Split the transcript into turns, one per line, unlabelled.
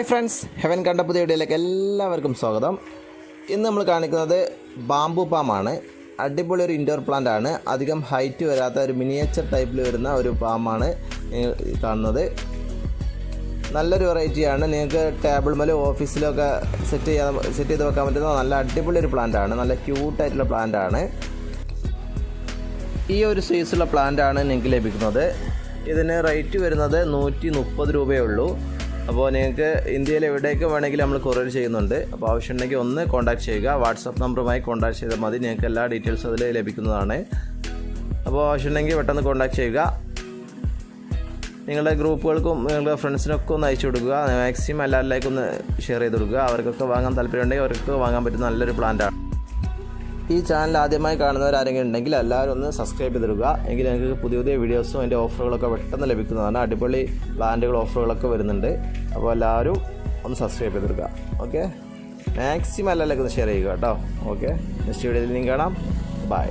Hi friends, heaven കണ്ട പുതിയ വീഡിയോയിലേക്ക് എല്ലാവർക്കും സ്വാഗതം. ഇന്ന് നമ്മൾ കാണിക്കുന്നത് ബാംബു പാമാണ്. അടിപൊളി ഒരു ഇൻഡോർ പ്ലാന്റ് ആണ്. അധികം ഹൈറ്റ് വരാത്ത ഒരു മിനിയേച്ചർ ടൈപ്പിൽ വരുന്ന ഒരു പാമാണ് കാണുന്നത്. നല്ലൊരു വെറൈറ്റിയാണ്. നിങ്ങൾക്ക് ടേബിൾ മേലും ഓഫീസിലൊക്കെ സെറ്റ് ചെയ്ത് വെക്കാൻ പറ്റുന്ന നല്ല അടിപൊളി ഒരു പ്ലാന്റ് ആണ്. നല്ല ക്യൂട്ടായിട്ടുള്ള പ്ലാന്റ് ആണ്. ഈ ഒരു സൈസുള്ള പ്ലാന്റ് ആണ് നിങ്ങൾക്ക് ലഭിക്കുന്നത്. ഇതിന് റേറ്റ് വരുന്നത് 130 രൂപയേ ഉള്ളൂ. അപ്പോൾ നിങ്ങൾക്ക് ഇന്ത്യയിൽ എവിടേക്ക് വേണമെങ്കിലും നമ്മൾ കൊറിയർ ചെയ്യുന്നുണ്ട്. അപ്പോൾ ആവശ്യമുണ്ടെങ്കിൽ ഒന്ന് കോൺടാക്ട് ചെയ്യുക. വാട്സപ്പ് നമ്പറുമായി കോൺടാക്ട് ചെയ്താൽ മതി. നിങ്ങൾക്ക് എല്ലാ ഡീറ്റെയിൽസും അതിൽ ലഭിക്കുന്നതാണ്. അപ്പോൾ ആവശ്യമുണ്ടെങ്കിൽ പെട്ടെന്ന് കോൺടാക്ട് ചെയ്യുക. നിങ്ങളുടെ ഗ്രൂപ്പുകൾക്കും നിങ്ങളുടെ ഫ്രണ്ട്സിനൊക്കെ ഒന്ന് അയച്ചു കൊടുക്കുക. മാക്സിമം എല്ലാവരിലേക്കും ഒന്ന് ഷെയർ ചെയ്ത് കൊടുക്കുക. അവർക്കൊക്കെ വാങ്ങാൻ താല്പര്യമുണ്ടെങ്കിൽ അവർക്ക് വാങ്ങാൻ പറ്റുന്ന നല്ലൊരു പ്ലാന്റാണ്. ഈ ചാനൽ ആദ്യമായി കാണുന്നവരാരെങ്കിലും ഉണ്ടെങ്കിൽ എല്ലാവരും ഒന്ന് സബ്സ്ക്രൈബ് ചെയ്തിടുക. എങ്കിൽ നിങ്ങൾക്ക് പുതിയ പുതിയ വീഡിയോസും അതിൻ്റെ ഓഫറുകളൊക്കെ പെട്ടെന്ന് ലഭിക്കുന്നതാണ്. അടിപൊളി പ്ലാന്റുകൾ ഓഫറുകളൊക്കെ വരുന്നുണ്ട്. അപ്പോൾ എല്ലാവരും ഒന്ന് സബ്സ്ക്രൈബ് ചെയ്തിടുക. ഓക്കെ, മാക്സിമം എല്ലാവരിലേക്കും ഒന്ന് ഷെയർ ചെയ്യുക കേട്ടോ. ഓക്കെ, നെക്സ്റ്റ് വീഡിയോയിൽ കാണാം. ബൈ.